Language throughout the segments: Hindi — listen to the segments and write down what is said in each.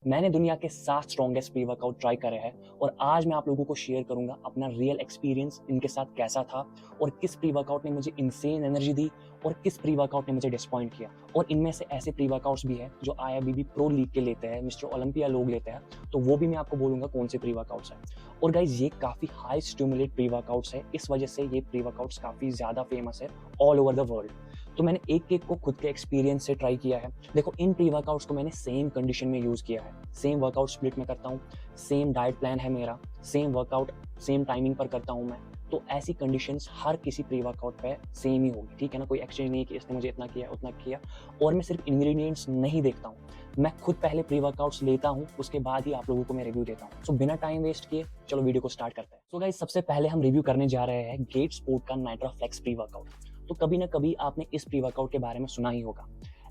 मैंने दुनिया के 7 स्ट्रॉन्गेस्ट प्री वर्कआउट ट्राई करे हैं और आज मैं आप लोगों को शेयर करूंगा अपना रियल एक्सपीरियंस इनके साथ कैसा था और किस प्री वर्कआउट ने मुझे इनसेन एनर्जी दी और किस प्री वर्कआउट ने मुझे डिसपॉइंट किया। और इनमें से ऐसे प्री वर्कआउट्स भी हैं जो आईआईबीबी प्रो लीग के लेते हैं, मिस्टर ओलंपिया लोग लेते हैं, तो वो भी मैं आपको बोलूंगा कौन से प्री वर्कआउट्स हैं। और गाइज, ये काफ़ी हाई स्टिमुलेट प्री वर्कआउट्स है, इस वजह से ये प्री वर्कआउट्स काफ़ी ज़्यादा फेमस है ऑल ओवर द वर्ल्ड। तो मैंने एक एक को खुद के एक्सपीरियंस से ट्राई किया है। देखो, इन प्री वर्कआउट्स को मैंने सेम कंडीशन में यूज़ किया है, सेम वर्कआउट स्प्लिट में करता हूँ, सेम डाइट प्लान है मेरा, सेम वर्कआउट सेम टाइमिंग पर करता हूँ मैं। तो ऐसी कंडीशंस हर किसी प्री वर्कआउट पे सेम ही होगी, ठीक है ना। कोई एक्सचेंज नहीं कि इसने मुझे इतना किया उतना किया। और मैं सिर्फ इंग्रेडिएंट्स नहीं देखता हूँ, मैं खुद पहले प्री वर्कआउट्स लेता हूँ, उसके बाद ही आप लोगों को मैं रिव्यू देता हूँ। सो बिना टाइम वेस्ट किए चलो वीडियो को स्टार्ट करते हैं। सो गाइस, सबसे पहले हम रिव्यू करने जा रहे हैं गेट स्पोर्ट का नाइट्रा फ्लेक्स प्री वर्कआउट। तो कभी ना कभी आपने इस प्री वर्कआउट के बारे में सुना ही होगा।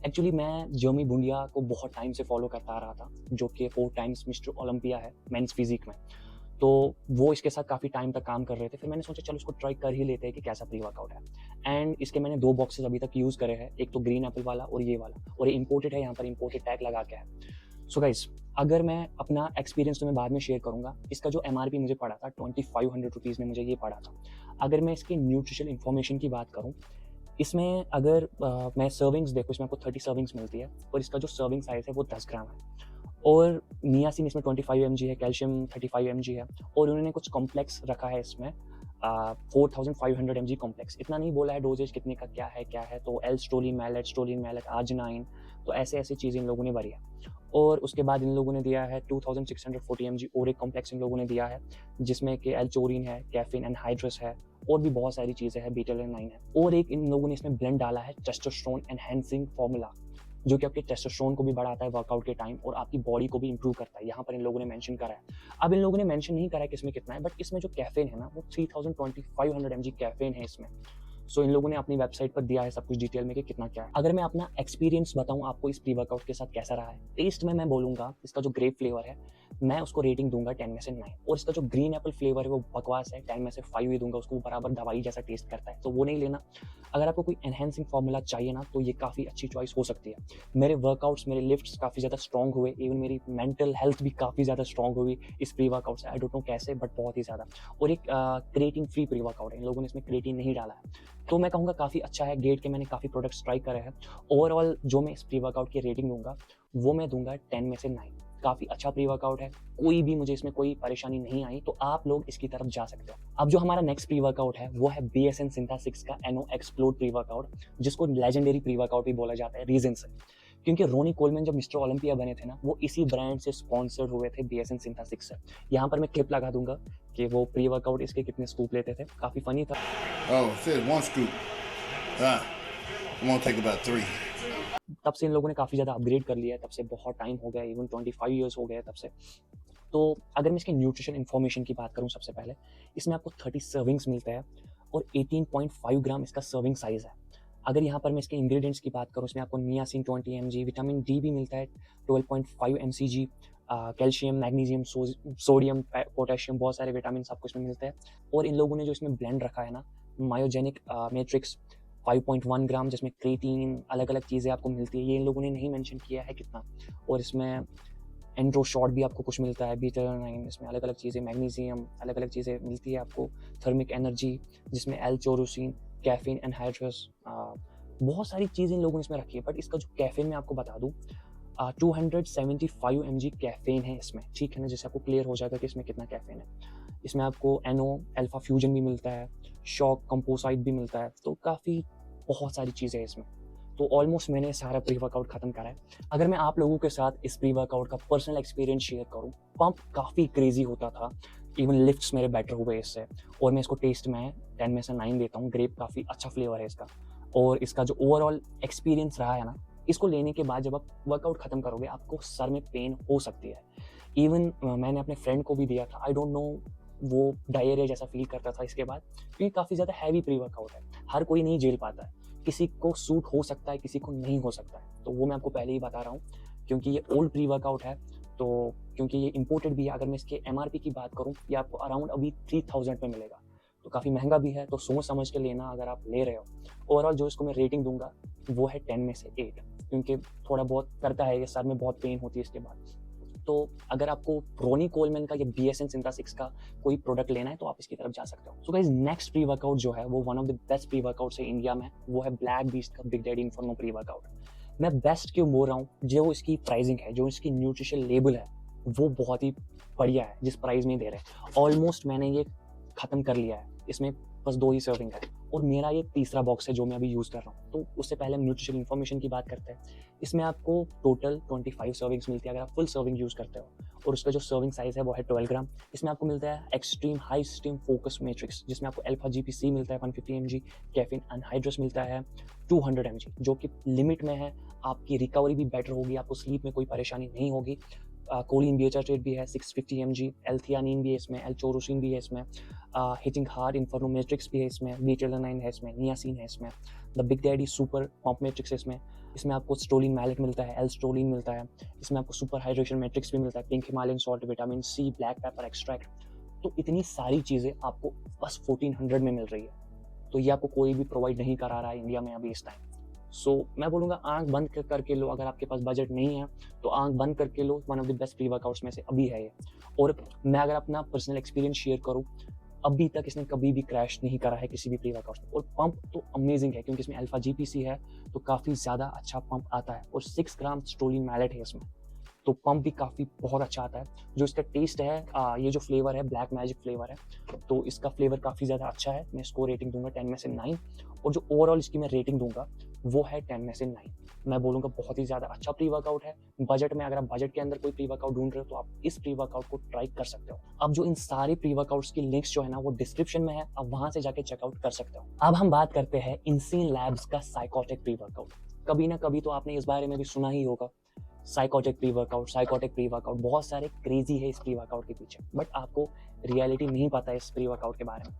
एक्चुअली मैं जर्मी बुंडिया को बहुत टाइम से फॉलो करता आ रहा था, जो कि 4 टाइम्स मिस्टर ओलंपिया है मेंस फिजिक में। तो वो इसके साथ काफ़ी टाइम तक काम कर रहे थे, फिर मैंने सोचा चलो इसको ट्राई कर ही लेते हैं कि कैसा प्री वर्कआउट है। एंड इसके मैंने 2 बॉक्सेस अभी तक यूज़ करे हैं, एक तो ग्रीन एप्पल वाला और ये वाला, और ये इंपोर्टेड है, यहाँ पर इंपोर्टेड टैग लगा के है। सो गाइस, अगर मैं अपना एक्सपीरियंस तुम्हें बाद में शेयर करूंगा, इसका जो एमआरपी मुझे पड़ा था 2500 रुपीज़ में मुझे ये पड़ा था। अगर मैं इसकी न्यूट्रिशनल इन्फॉर्मेशन की बात करूँ, इसमें अगर मैं सर्विंग्स देखूँ, इसमें आपको 30 सर्विंग्स मिलती है और इसका जो सर्विंग साइज़ है वो 10 ग्राम है। और नियासिन इसमें 25 mg है, कैल्शियम 35 mg है, और उन्होंने कुछ कॉम्प्लेक्स रखा है इसमें 4500 mg कॉम्प्लेक्स। इतना नहीं बोला है डोजेज कितने का क्या है, तो एल स्टोलिन मैलेट आर्जिनाइन, तो ऐसे चीज़ें इन लोगों ने भरी है। और उसके बाद इन लोगों ने दिया है 2640 mg और एक कॉम्प्लेक्स इन लोगों ने दिया है, जिसमें कि एल चोरिन है, कैफीन एनहाइड्रस है, और भी बहुत सारी चीज़ें हैं, बीटा-अलानाइन है। और एक इन लोगों ने इसमें ब्लेंड डाला है टेस्टोस्टेरोन एनहांसिंग फार्मूला, जो कि आपके टेस्टोस्टेरोन को भी बढ़ाता है वर्कआउट के टाइम और आपकी बॉडी को भी इंप्रूव करता है। यहाँ पर इन लोगों ने मेंशन करा है। अब इन लोगों ने मेंशन नहीं करा है कि इसमें कितना है, बट इसमें जो कैफीन है ना, वो 3500 mg कैफीन है इसमें। सो इन लोगों ने अपनी वेबसाइट पर दिया है सब कुछ डिटेल में कि कितना क्या है। अगर मैं अपना एक्सपीरियंस बताऊं आपको इस प्री वर्कआउट के साथ कैसा रहा है, टेस्ट में मैं बोलूंगा इसका जो ग्रेप फ्लेवर है, मैं उसको रेटिंग दूंगा 10 में से 9। और इसका जो ग्रीन एप्पल फ्लेवर है वो बकवास है, 10 में से 5 ही दूंगा उसको, बराबर दवाई जैसा टेस्ट करता है, तो वो नहीं लेना। अगर आपको कोई एनहेंसिंग फार्मूला चाहिए ना, तो ये काफ़ी अच्छी चॉइस हो सकती है। मेरे वर्कआउट्स, मेरे लिफ्ट्स काफ़ी ज़्यादा स्ट्रॉन्ग हुए, इवन मेरी मेंटल हेल्थ भी काफ़ी ज़्यादा स्ट्रॉन्ग हुई इस प्री वर्कआउट से। आई डोंट नो कैसे, बट बहुत ही ज़्यादा। और एक क्रिएटिन फ्री प्री वर्कआउट है, इन लोगों ने इसमें क्रिएटिन नहीं डाला है, तो मैं कहूँगा काफ़ी अच्छा है। गेट के मैंने काफ़ी प्रोडक्ट्स ट्राई करे हैं। ओवरऑल जो मैं इस प्री वर्कआउट की रेटिंग दूंगा, वो मैं दूंगा 10 में से 9। काफ़ी अच्छा प्री वर्कआउट है, कोई भी मुझे इसमें कोई परेशानी नहीं आई, तो आप लोग इसकी तरफ जा सकते हो। अब जो हमारा नेक्स्ट प्री वर्कआउट है वो है BSN Synthasix का एनो एक्सप्लोड प्री वर्कआउट, जिसको लेजेंडरी प्री वर्कआउट भी बोला जाता है, रीजन से क्योंकि रोनी कोलमैन जब मिस्टर ओलंपिया बने थे ना, वो इसी ब्रांड से स्पॉन्सर्ड हुए थे, BSN Synthasix से। यहाँ पर मैं क्लिप लगा दूंगा कि वो प्री वर्कआउट इसके कितने स्कूप लेते थे, काफ़ी फनी था। Oh, it said 1 scoop. I'm gonna take about 3. तब से इन लोगों ने काफ़ी ज़्यादा अपग्रेड कर लिया है, तब से बहुत टाइम हो गया, इवन 25 ईयर्स हो गए तब से। तो अगर मैं इसके न्यूट्रिशन इन्फॉर्मेशन की बात करूँ, सबसे पहले इसमें आपको 30 सर्विंग्स मिलते हैं और 18.5 ग्राम इसका सर्विंग साइज़ है। अगर यहाँ पर मैं इसके इंग्रेडिएंट्स की बात करूँ, इसमें आपको नियासिन 20 mg, विटामिन डी भी मिलता है 12.5 mcg, calcium, magnesium, sodium, potassium, बहुत सारे विटामिन आपको इसमें मिलते हैं। और इन लोगों ने जो इसमें ब्लेंड रखा है ना, मायोजेनिक मैट्रिक्स 5.1 ग्राम, जिसमें क्रिएटिन, अलग अलग चीज़ें आपको मिलती है, ये इन लोगों ने नहीं मेंशन किया है कितना। और इसमें एंड्रो शॉट भी आपको कुछ मिलता है, बीटा-अलानाइन, इसमें अलग अलग चीज़ें, मैग्नीशियम, अलग अलग चीज़ें मिलती है आपको, थर्मिक एनर्जी, जिसमें एल चोरोसिन, कैफीन एनहाइड्रस, बहुत सारी चीज़ें इन लोगों ने इसमें रखी है। बट इसका जो कैफीन मैं आपको बता दूँ, 275 mg कैफीन है इसमें, ठीक है ना, जिससे आपको क्लियर हो जाएगा कि इसमें कितना कैफीन है। इसमें आपको एनो अल्फा फ्यूजन भी मिलता है, शॉक कंपोसाइट भी मिलता है, तो काफ़ी बहुत सारी चीज़ें हैं इसमें। तो ऑलमोस्ट मैंने सारा प्री वर्कआउट खत्म करा है। अगर मैं आप लोगों के साथ इस प्री वर्कआउट का पर्सनल एक्सपीरियंस शेयर करूँ, पंप काफ़ी क्रेजी होता था, इवन लिफ्ट्स मेरे बेटर हुए इससे। और मैं इसको टेस्ट में 10 में से 9 देता हूँ, ग्रेप काफ़ी अच्छा फ्लेवर है इसका। और इसका जो ओवरऑल एक्सपीरियंस रहा है ना, इसको लेने के बाद जब आप वर्कआउट खत्म करोगे, आपको सर में पेन हो सकती है। इवन मैंने अपने फ्रेंड को भी दिया था, आई डोंट नो, वो डायरिया जैसा फील करता था इसके बाद, क्योंकि काफ़ी ज़्यादा हैवी प्री वर्कआउट है, हर कोई नहीं झेल पाता है, किसी को सूट हो सकता है, किसी को नहीं हो सकता है। तो वो मैं आपको पहले ही बता रहा हूँ, क्योंकि ये ओल्ड प्री वर्कआउट है, तो क्योंकि ये इंपोर्टेड भी है। अगर मैं इसके एमआरपी की बात करूँ, ये आपको अराउंड अभी 3000 में मिलेगा, तो काफ़ी महंगा भी है, तो सोच समझ के लेना अगर आप ले रहे हो। ओवरऑल जो इसको मैं रेटिंग दूंगा वो है 10 में से 8, क्योंकि थोड़ा बहुत करता है, ये सर में बहुत पेन होती है इसके बाद। तो अगर आपको रोनी कोलमैन का या BSN सिंथेसिस का कोई प्रोडक्ट लेना है तो आप इसकी तरफ जा सकते हो। So guys, next pre workout जो है वो one of the best pre workouts है इंडिया में, वो है ब्लैक बीस्ट का big daddy inferno pre workout. मैं बेस्ट क्यों बोल रहा हूँ, जो इसकी प्राइसिंग है, जो इसकी न्यूट्रिशन लेबल है, वो बहुत ही बढ़िया है जिस प्राइस में दे रहे हैं। ऑलमोस्ट मैंने ये खत्म कर लिया है, इसमें बस 2 ही सर्विंग है और मेरा ये तीसरा बॉक्स है जो मैं अभी यूज़ कर रहा हूँ। तो उससे पहले हम न्यूट्रिशन इन्फॉर्मेशन की बात करते हैं। इसमें आपको टोटल 25 सर्विंग्स मिलती है अगर आप फुल सर्विंग यूज़ करते हो, और उसका जो सर्विंग साइज है वो है 12 ग्राम। इसमें आपको मिलता है extreme high steam focus matrix, जिसमें आपको अल्फा GPC मिलता है 150 mg, कैफीन अनहाइड्रस मिलता है 200 mg, जो कि लिमिट में है। आपकी रिकवरी भी बेटर होगी, आपको स्लीप में कोई परेशानी नहीं होगी। कोलिन BHR भी है 650 mg, एल्थियानिन भी है इसमें, एल्चोरोसिन भी है इसमें, हिटिंग हार्ड इन्फर्नो मैट्रिक्स भी है इसमें, बीटेलानाइन है इसमें, नियासिन है इसमें, the big daddy super pump matrix है इसमें आपको स्टोलिन मैलेट मिलता है, एल्स्टोलिन मिलता है, इसमें आपको सुपर हाइड्रेशन मैट्रिक्स भी मिलता है, pink Himalayan salt, vitamin C, black pepper extract. तो इतनी सारी चीज़ें आपको बस 1400 में मिल रही है। तो ये आपको कोई भी प्रोवाइड नहीं करा रहा है इंडिया में अभी इस टाइम। सो मैं बोलूँगा आंख बंद करके लो, अगर आपके पास बजट नहीं है तो आंख बंद करके लो, one of the best pre workouts में से अभी है ये। और मैं अगर अपना पर्सनल एक्सपीरियंस शेयर करूँ, अभी तक इसने कभी भी क्रैश नहीं करा है किसी भी प्री वर्कआउट में। और पंप तो अमेजिंग है क्योंकि इसमें अल्फा GPC है तो काफ़ी ज़्यादा अच्छा पंप आता है, और 6 ग्राम स्टोलिन मैलेट है इसमें, तो पंप भी काफ़ी बहुत अच्छा आता है। जो इसका टेस्ट है, ये जो फ्लेवर है ब्लैक मैजिक फ्लेवर है, तो इसका फ्लेवर काफ़ी ज़्यादा अच्छा है। मैं इसको रेटिंग दूंगा 10 में से 9, और जो ओवरऑल इसकी मैं रेटिंग दूंगा वो है 10 में से 9। मैं बोलूँगा बहुत ही ज़्यादा अच्छा प्री वर्कआउट है। बजट में, अगर आप बजट के अंदर कोई प्री वर्कआउट ढूंढ रहे हो तो आप इस प्री वर्कआउट को ट्राई कर सकते हो। अब जो इन सारे प्री वर्कआउट्स की लिंक्स जो है ना वो डिस्क्रिप्शन में है, आप वहाँ से जाके चेकआउट कर सकते हो। अब हम बात करते हैं इनसेन लैब्स का साइकोटिक प्री वर्कआउट। कभी ना कभी तो आपने इस बारे में भी सुना ही होगा, साइकोटिक प्री वर्कआउट। बहुत सारे क्रेजी है इस प्री वर्कआउट के पीछे, बट आपको रियलिटी नहीं पता है इस प्री वर्कआउट के बारे में।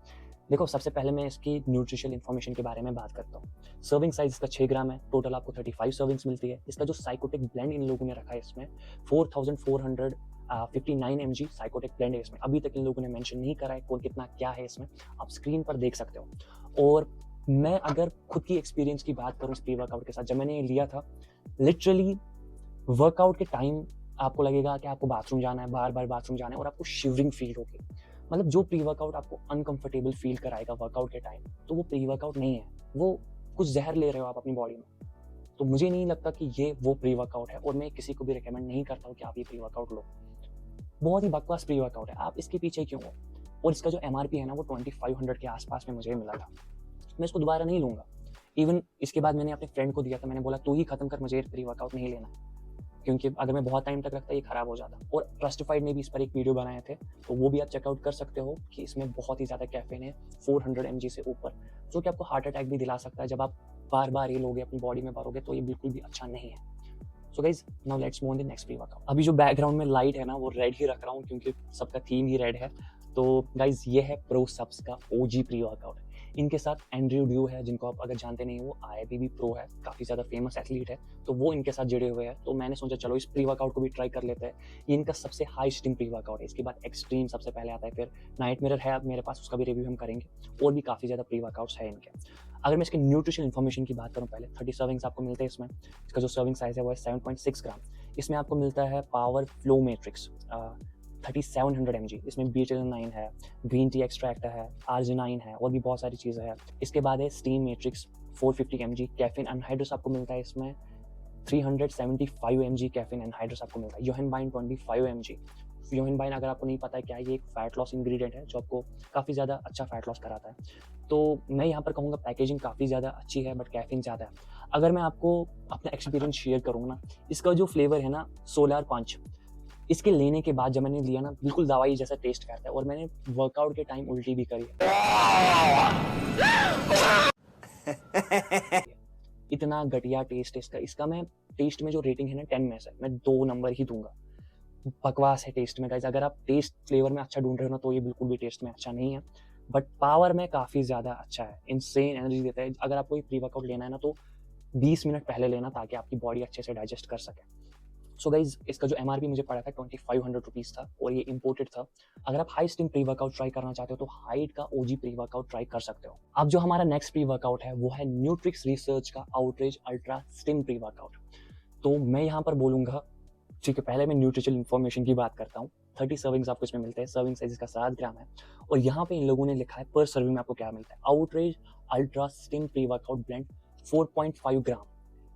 देखो, सबसे पहले मैं इसकी न्यूट्रिशनल इन्फॉर्मेशन के बारे में बात करता हूँ। सर्विंग साइज इसका 6 ग्राम है, टोटल आपको 35 सर्विंग्स मिलती है। इसका जो साइकोटिक ब्लेंड इन लोगों ने रखा है इसमें 4459 mg साइकोटिक ब्लेंड है इसमें। अभी तक इन लोगों ने मेंशन नहीं करा है कौन कितना क्या है इसमें, आप स्क्रीन पर देख सकते हो। और मैं अगर खुद की एक्सपीरियंस की बात करूँ इस प्री वर्कआउट के साथ, जब मैंने ये लिया था, लिटरली वर्कआउट के टाइम आपको लगेगा कि आपको बाथरूम जाना है, बार बार बाथरूम जाना है, और आपको शिवरिंग फील होगी। मतलब जो प्री वर्कआउट आपको अनकंफर्टेबल फील कराएगा वर्कआउट के टाइम, तो वो प्री वर्कआउट नहीं है, वो कुछ जहर ले रहे हो आप अपनी बॉडी में। तो मुझे नहीं लगता कि ये वो प्री वर्कआउट है, और मैं किसी को भी रिकमेंड नहीं करता हूँ कि आप ये प्री वर्कआउट लो। बहुत ही बकवास प्री वर्कआउट है, आप इसके पीछे क्यों हो? और इसका जो MRP है ना वो 2500 के आसपास में मुझे मिला था। मैं इसको दोबारा नहीं लूँगा। इवन इसके बाद मैंने अपने फ्रेंड को दिया था, मैंने बोला तू ही खत्म कर, मुझे प्री वर्कआउट नहीं लेना, क्योंकि अगर मैं बहुत टाइम तक रखता ये खराब हो जाता। और ट्रस्टिफाइड ने भी इस पर एक वीडियो बनाए थे, तो वो भी आप चेकआउट कर सकते हो कि इसमें बहुत ही ज़्यादा कैफीन है, 400 mg से ऊपर, जो कि आपको हार्ट अटैक भी दिला सकता है। जब आप बार बार ये लोगे, अपनी बॉडी में भरोगे, तो ये बिल्कुल भी अच्छा नहीं है। So guys, now let's move on the next pre workout. अभी जो बैकग्राउंड में लाइट है ना वो रेड ही रख रहा हूँ क्योंकि सबका थीम ही रेड है। तो गाइज, ये है प्रो सब्स का OG प्री वर्कआउट। इनके साथ एंड्रयू ड्यू है, जिनको आप अगर जानते नहीं, वो IFBB प्रो है, काफ़ी ज़्यादा फेमस एथलीट है, तो वो इनके साथ जुड़े हुए हैं। तो मैंने सोचा चलो इस प्री वर्कआउट को भी ट्राई कर लेते हैं। ये इनका सबसे हाई स्टीम प्री वर्कआउट है, इसके बाद एक्सट्रीम सबसे पहले आता है, फिर नाइट मिरर है मेरे पास, उसका भी रिव्यू हम करेंगे, और भी काफ़ी ज़्यादा प्री वर्कआउट्स है इनके। अगर मैं इसके न्यूट्रिशन इन्फॉर्मेशन की बात करूँ, पहले 30 सर्विंग्स आपको मिलते हैं इसमें। इसका जो सर्विंग साइज है वो है 7.6 ग्राम। इसमें आपको मिलता है पावर फ्लो मैट्रिक्स 3700 mg, इसमें बीटेलानाइन है, ग्रीन टी एक्सट्रैक्ट है, आर्जिनाइन है, और भी बहुत सारी चीज़ें हैं। इसके बाद है steam matrix 450 mg, caffeine anhydrous आपको मिलता है इसमें 375 mg कैफीन अनहाइड्रस आपको मिलता है। योहेनबाइन 25 mg। योहेनबाइन अगर आपको नहीं पता है क्या है, ये एक फैट लॉस इंग्रेडिएंट है जो आपको काफ़ी ज़्यादा अच्छा फैट लॉस कराता है। तो मैं यहाँ पर कहूँगा पैकेजिंग काफ़ी ज़्यादा अच्छी है, बट कैफीन ज़्यादा है। अगर मैं आपको अपना एक्सपीरियंस शेयर करूँ ना, इसका जो फ्लेवर है ना सोलर पंच, इसके लेने के बाद जब मैंने लिया ना, बिल्कुल दवाई जैसा टेस्ट करता है, और मैंने वर्कआउट के टाइम उल्टी भी करी इतना घटिया टेस्ट है इसका मैं टेस्ट में जो रेटिंग है ना 10 में से मैं 2 नंबर ही दूंगा। बकवास है टेस्ट में गाइस। अगर आप टेस्ट फ्लेवर में अच्छा ढूंढ रहे हो ना, तो ये बिल्कुल भी टेस्ट में अच्छा नहीं है, बट पावर में काफ़ी ज़्यादा अच्छा है, इनसेन एनर्जी देता है। अगर आपको ये प्री वर्कआउट लेना है ना, तो 20 मिनट पहले लेना, ताकि आपकी बॉडी अच्छे से डाइजेस्ट कर सके। सो गाइज, इसका जो MRP मुझे पड़ा था 2500 रुपीज़ था, और ये इम्पोर्टेड था। अगर आप high steam pre workout try करना चाहते हो तो हाइट का OG प्री वर्कआउट ट्राई कर सकते हो। अब जो हमारा नेक्स्ट प्री वर्कआउट है वो है न्यूट्रिक्स रिसर्च का outrage ultra steam pre workout. तो मैं यहाँ पर बोलूँगा ठीक है, पहले मैं न्यूट्रिशनल इन्फॉर्मेशन की बात करता हूँ। 30 सर्विंग्स आपको इसमें मिलते हैं, सर्विंग साइज इसका 7 ग्राम है और यहाँ पे इन लोगों ने लिखा है पर सर्विंग में आपको क्या मिलता है। Outrage ultra stim pre workout blend 4.5 gram,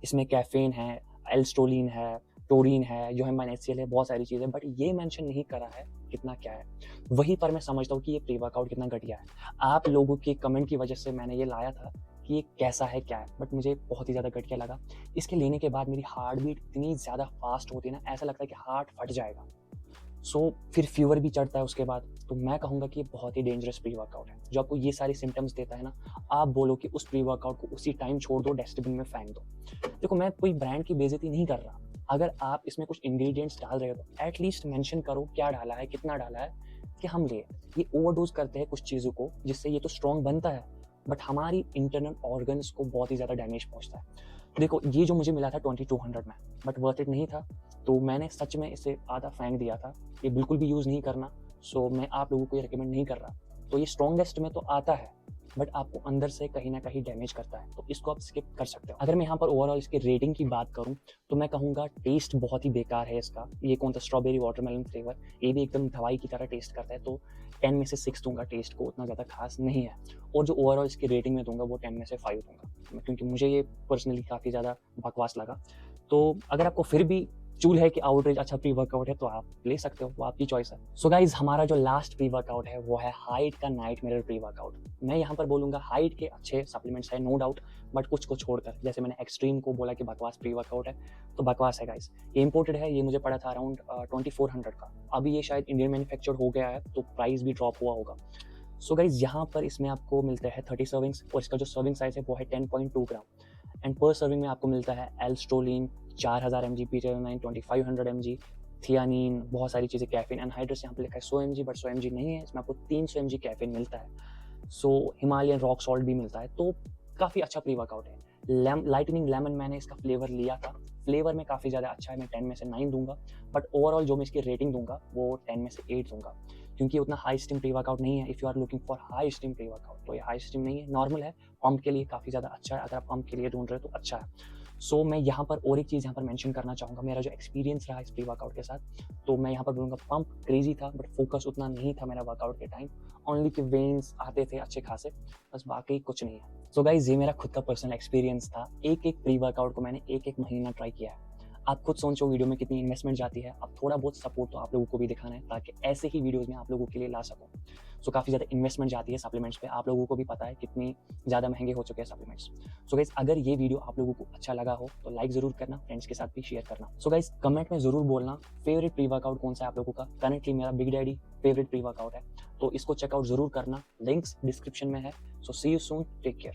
इसमें कैफीन है, एल्स्टोलिन है, टोरिन है, योहेमाइन एचसीएल है, बहुत सारी चीज़ें, बट ये मेंशन नहीं करा है कितना क्या है। वहीं पर मैं समझता हूँ कि ये प्री वर्कआउट कितना घटिया है। आप लोगों के कमेंट की वजह से मैंने ये लाया था कि ये कैसा है क्या है, बट मुझे बहुत ही ज़्यादा घटिया लगा। इसके लेने के बाद मेरी हार्ट बीट इतनी ज़्यादा फास्ट होती है ना, ऐसा लगता है कि हार्ट फट जाएगा। फिर फीवर भी चढ़ता है उसके बाद। तो मैं कहूँगा कि ये बहुत ही डेंजरस प्री वर्कआउट है जो आपको ये सारे सिम्टम्स देता है ना। आप बोलो कि उस प्री वर्कआउट को उसी टाइम छोड़ दो, डस्टबिन में फेंक दो। देखो, मैं कोई ब्रांड की बेइज्जती नहीं कर रहा। अगर आप इसमें कुछ इंग्रेडिएंट्स डाल रहे हो तो एटलीस्ट मेंशन करो क्या डाला है, कितना डाला है, कि हम ले। ये ओवरडोज करते हैं कुछ चीज़ों को, जिससे ये तो स्ट्रॉन्ग बनता है बट हमारी इंटरनल ऑर्गन्स को बहुत ही ज़्यादा डैमेज पहुंचता है। देखो, ये जो मुझे मिला था 2200 में, बट वर्थ इट नहीं था, तो मैंने सच में इसे आधा फेंक दिया था। ये बिल्कुल भी यूज़ नहीं करना। सो मैं आप लोगों को ये रिकमेंड नहीं कर रहा। तो ये स्ट्रॉन्गेस्ट में तो आता है बट आपको अंदर से कहीं ना कहीं डैमेज करता है, तो इसको आप स्किप कर सकते हो। अगर मैं यहाँ पर ओवरऑल इसकी रेटिंग की बात करूँ तो मैं कहूँगा टेस्ट बहुत ही बेकार है इसका। ये कौन सा स्ट्रॉबेरी वाटरमेलन फ्लेवर, ये भी एकदम दवाई की तरह टेस्ट करता है। तो 10 में से 6 दूंगा, टेस्ट को उतना ज़्यादा खास नहीं है। और जो ओवरऑल इसकी रेटिंग में दूंगा वो 10 में से 5 दूंगा, क्योंकि मुझे ये पर्सनली काफ़ी ज़्यादा बकवास लगा। तो अगर आपको फिर भी चूल है कि आउटरेज अच्छा प्री वर्कआउट है तो आप ले सकते हो, वो आपकी चॉइस है। सो गाइज, हमारा जो लास्ट प्री वर्कआउट है वो है हाइट का नाइट मिरर प्री वर्कआउट। मैं यहाँ पर बोलूँगा हाइट के अच्छे सप्लीमेंट्स है, नो डाउट, बट कुछ को छोड़कर। जैसे मैंने एक्सट्रीम को बोला कि बकवास प्री वर्कआउट है, तो बकवास है गाइज। ये इंपोर्टेड है, ये मुझे पड़ा था अराउंड 2400 का। अभी ये शायद इंडियन मैन्युफैक्चर्ड हो गया है तो प्राइस भी ड्रॉप हुआ होगा। सो गाइज, यहाँ पर इसमें आपको मिलता है 30 सर्विंग्स और इसका जो सर्विंग साइज है वो है 10.2 ग्राम। एंड पर सर्विंग में आपको मिलता है एल्स्ट्रोलिन 4000 mg, पीटेरोनाइन 2500 mg, थियानिन, बहुत सारी चीज़ें, कैफीन, एनहाइड्रस यहाँ पे लिखा है 100 mg, बट 100 mg नहीं है, इसमें आपको 300 mg कैफीन मिलता है। सो हिमालयन रॉक सॉल्ट भी मिलता है, तो काफ़ी अच्छा प्री वर्कआउट है। लाइटनिंग लेमन मैंने इसका फ्लेवर लिया था, फ्लेवर में काफ़ी ज़्यादा अच्छा है, मैं 10 में से 9 दूंगा। बट ओवरऑल जो मैं इसकी रेटिंग दूंगा वो 10 में से 8 दूंगा, क्योंकि उतना हाई स्टीम प्री वर्कआउट नहीं है। If you are looking for high steam pre workout तो ये हाई स्टीम नहीं है, नॉर्मल है। पंप के लिए काफ़ी ज़्यादा अच्छा है, अगर आप पंप के लिए ढूंढ रहे हो तो अच्छा है। सो मैं यहाँ पर और एक चीज़ यहाँ पर मेंशन करना चाहूँगा, मेरा जो एक्सपीरियंस रहा इस प्री वर्कआउट के साथ, तो मैं यहाँ पर बोलूँगा पंप क्रेजी था बट फोकस उतना नहीं था मेरा वर्कआउट के टाइम। ओनली कि वेन्स आते थे अच्छे खासे, बस बाकी कुछ नहीं है। सो गाइज, ये मेरा खुद का पर्सनल एक्सपीरियंस था। एक एक प्री वर्कआउट को मैंने एक महीना ट्राई किया है। आप खुद सोचो वीडियो में कितनी इन्वेस्टमेंट जाती है। अब थोड़ा बहुत सपोर्ट तो आप लोगों को भी दिखाना है ताकि ऐसे ही वीडियोस में आप लोगों के लिए ला सकूं। सो काफ़ी ज़्यादा इन्वेस्टमेंट जाती है सप्लीमेंट्स पे, आप लोगों को भी पता है कितनी ज़्यादा महंगे हो चुके हैं सप्लीमेंट्स। सो गाइज, अगर ये वीडियो आप लोगों को अच्छा लगा हो तो लाइक ज़रूर करना, फ्रेंड्स के साथ भी शेयर करना। सो गाइज, कमेंट में ज़रूर बोलना फेवरेट प्री वर्कआउट कौन सा है आप लोगों का। करंटली मेरा big daddy favourite pre workout है, तो इसको चेकआउट ज़रूर करना, लिंक्स डिस्क्रिप्शन में है। सो सी यू सून, टेक केयर।